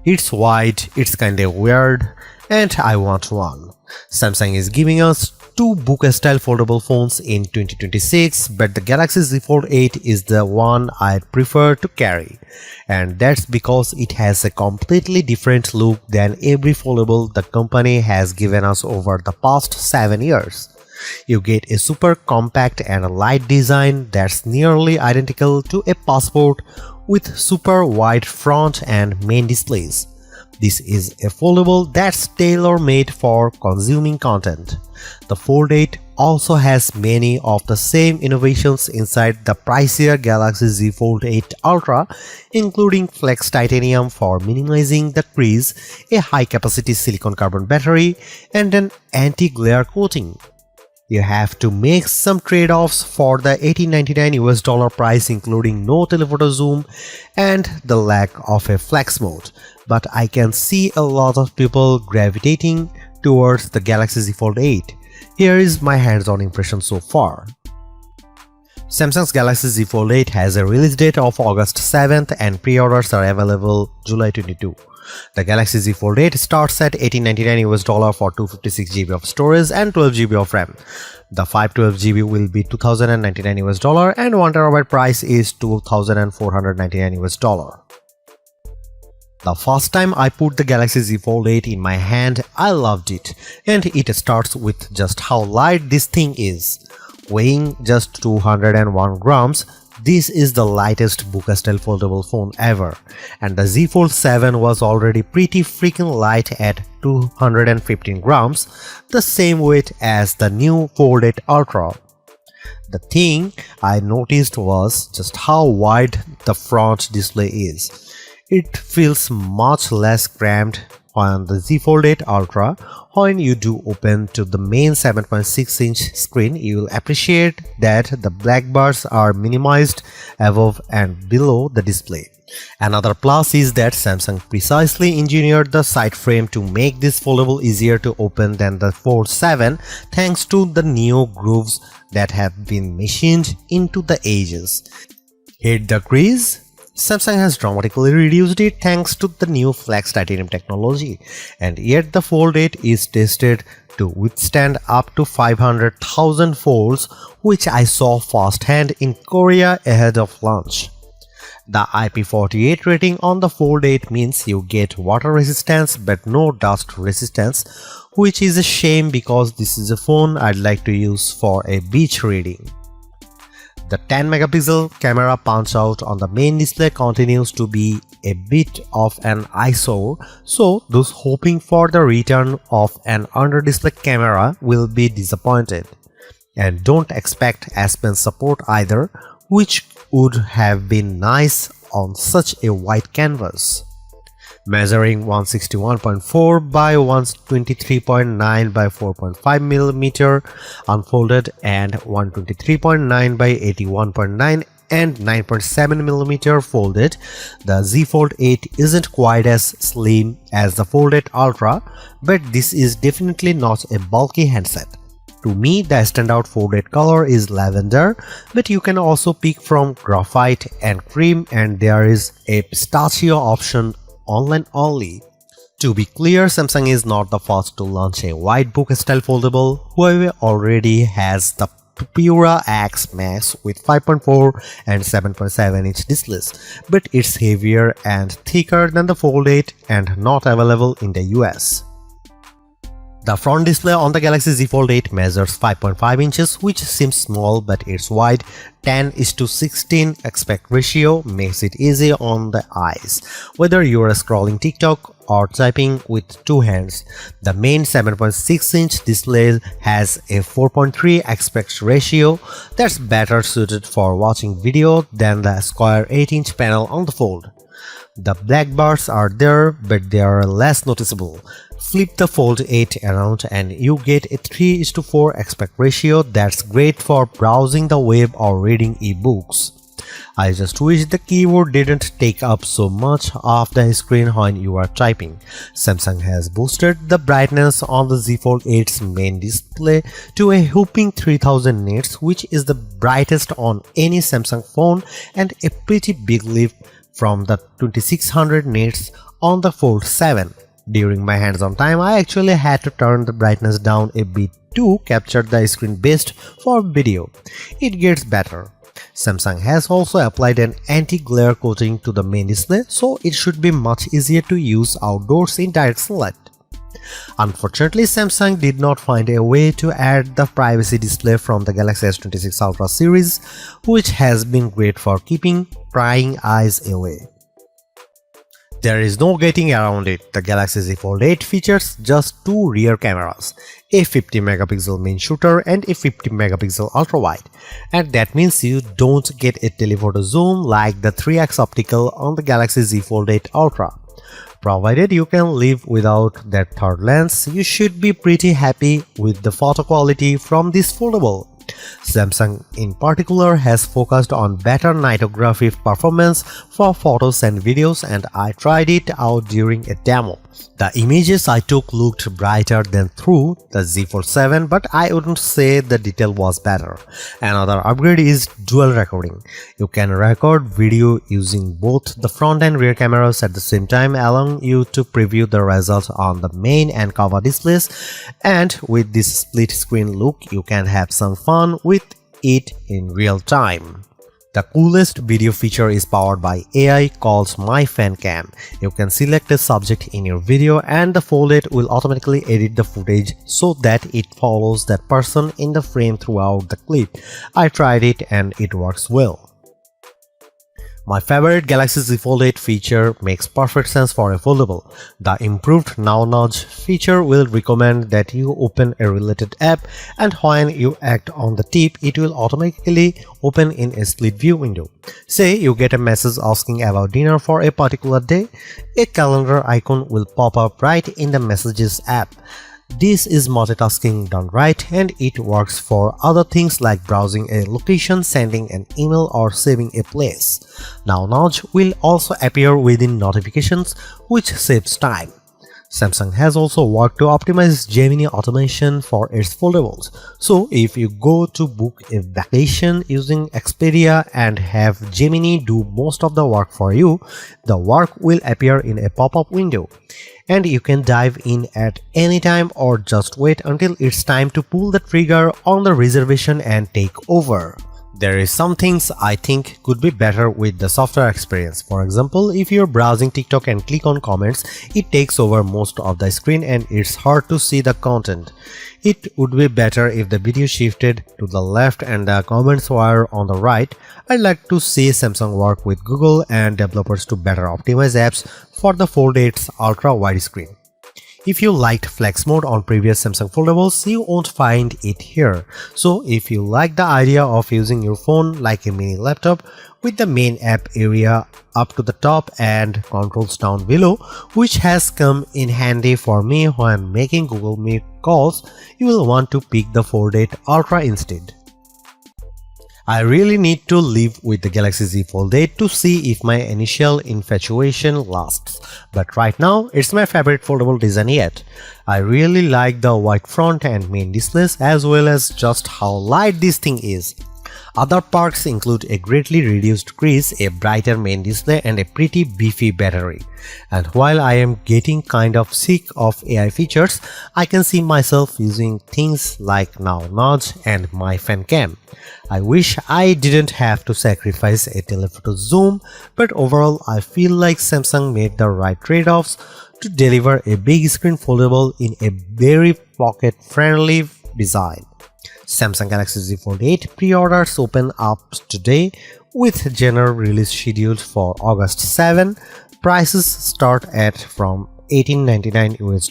It's wide, it's kinda weird, and I want one. Samsung is giving us two bouquet-style foldable phones in 2026, but the Galaxy Z Fold 8 is the one I prefer to carry. And that's because it has a completely different look than every foldable the company has given us over the past 7 years. You get a super compact and light design that's nearly identical to a passport with super wide front and main displays. This is a foldable that's tailor-made for consuming content. The Fold 8 also has many of the same innovations inside the pricier Galaxy Z Fold 8 Ultra, including Flex Titanium for minimizing the crease, a high-capacity silicon carbon battery, and an anti-glare coating. You have to make some trade-offs for the $1899 price, including no telephoto zoom and the lack of a flex mode, but I can see a lot of people gravitating towards the Galaxy Z Fold 8. Here is my hands-on impression so far. Samsung's Galaxy Z Fold 8 has a release date of August 7th and pre-orders are available July 22. The Galaxy Z Fold 8 starts at $1899 for 256GB of storage and 12GB of RAM. The 512GB will be $2099 and 1TB price is $2499. The first time I put the Galaxy Z Fold 8 in my hand, I loved it, and it starts with just how light this thing is. Weighing just 201 grams, this is the lightest bouquet-style foldable phone ever, and the Z Fold 7 was already pretty freaking light at 215 grams, the same weight as the new Fold 8 Ultra. The thing I noticed was just how wide the front display is. It feels much less cramped on the Z Fold 8 Ultra. When you do open to the main 7.6-inch screen, you will appreciate that the black bars are minimized above and below the display. Another plus is that Samsung precisely engineered the side frame to make this foldable easier to open than the Fold 7 thanks to the new grooves that have been machined into the edges. Hit the crease? Samsung has dramatically reduced it thanks to the new Flex Titanium technology, and yet the Fold 8 is tested to withstand up to 500,000 folds, which I saw firsthand in Korea ahead of launch. The IP48 rating on the Fold 8 means you get water resistance but no dust resistance, which is a shame because this is a phone I'd like to use for a beach reading. The 10-megapixel camera punch-out on the main display continues to be a bit of an eyesore, so those hoping for the return of an under-display camera will be disappointed. And don't expect S Pen support either, which would have been nice on such a wide canvas. Measuring 161.4 by 123.9 by 4.5mm unfolded and 123.9 by 81.9 and 9.7mm folded, the Z Fold 8 isn't quite as slim as the Fold 8 Ultra, but this is definitely not a bulky handset. To me, the standout Fold 8 color is lavender, but you can also pick from graphite and cream, and there is a pistachio option online only. To be clear, Samsung is not the first to launch a wide bouquet-style foldable. Huawei already has the Pura X Max with 5.4 and 7.7-inch displays, but it's heavier and thicker than the Fold 8 and not available in the US. The front display on the Galaxy Z Fold 8 measures 5.5 inches, which seems small, but its wide 10:16 aspect ratio makes it easy on the eyes, whether you are scrolling TikTok or typing with two hands. The main 7.6-inch display has a 4.3 aspect ratio that's better suited for watching video than the square 8-inch panel on the Fold. The black bars are there, but they are less noticeable. Flip the Fold 8 around and you get a 3:4 aspect ratio that's great for browsing the web or reading ebooks. I just wish the keyboard didn't take up so much of the screen when you are typing. Samsung has boosted the brightness on the Z Fold 8's main display to a whopping 3000 nits, which is the brightest on any Samsung phone and a pretty big leap from the 2600 nits on the Fold 7. During my hands-on time, I actually had to turn the brightness down a bit to capture the screen best for video. It gets better. Samsung has also applied an anti-glare coating to the main display, so it should be much easier to use outdoors in direct sunlight. Unfortunately, Samsung did not find a way to add the privacy display from the Galaxy S26 Ultra series, which has been great for keeping prying eyes away. There is no getting around it. The Galaxy Z Fold 8 features just two rear cameras, a 50-megapixel main shooter and a 50-megapixel ultra-wide, and that means you don't get a telephoto zoom like the 3x optical on the Galaxy Z Fold 8 Ultra. Provided you can live without that third lens, you should be pretty happy with the photo quality from this foldable. Samsung in particular has focused on better nightography performance for photos and videos, and I tried it out during a demo. The images I took looked brighter than through the Z Fold 7, but I wouldn't say the detail was better. Another upgrade is dual recording. You can record video using both the front and rear cameras at the same time, allowing you to preview the results on the main and cover displays, and with this split screen look you can have some fun with it in real time. The coolest video feature is powered by AI called My Fan Cam. You can select a subject in your video and the Fold 8 will automatically edit the footage so that it follows that person in the frame throughout the clip. I tried it and it works well. My favorite Galaxy Z Fold 8 feature makes perfect sense for a foldable. The improved Now Nudge feature will recommend that you open a related app, and when you act on the tip, it will automatically open in a split view window. Say you get a message asking about dinner for a particular day, a calendar icon will pop up right in the Messages app. This is multitasking done right, and it works for other things like browsing a location, sending an email, or saving a place. Now Nudge will also appear within notifications, which saves time. Samsung has also worked to optimize Gemini automation for its foldables. So if you go to book a vacation using Expedia and have Gemini do most of the work for you, the work will appear in a pop-up window, and you can dive in at any time or just wait until it's time to pull the trigger on the reservation and take over. There is some things I think could be better with the software experience. For example, if you're browsing TikTok and click on comments, it takes over most of the screen and it's hard to see the content. It would be better if the video shifted to the left and the comments were on the right. I'd like to see Samsung work with Google and developers to better optimize apps for the Fold 8's ultra wide screen. If you liked Flex Mode on previous Samsung foldables, you won't find it here. So if you like the idea of using your phone like a mini laptop with the main app area up to the top and controls down below, which has come in handy for me when making Google Meet calls, you will want to pick the Fold 8 Ultra instead. I really need to live with the Galaxy Z Fold 8 to see if my initial infatuation lasts, but right now it's my favorite foldable design yet. I really like the white front and main displays as well as just how light this thing is. Other perks include a greatly reduced crease, a brighter main display, and a pretty beefy battery. And while I am getting kind of sick of AI features, I can see myself using things like Now Nudge and My Fan Cam. I wish I didn't have to sacrifice a telephoto zoom, but overall I feel like Samsung made the right trade-offs to deliver a big screen foldable in a very pocket-friendly design. Samsung Galaxy Z Fold 8 pre-orders open up today with general release scheduled for August 7. Prices start at from $18.99 US.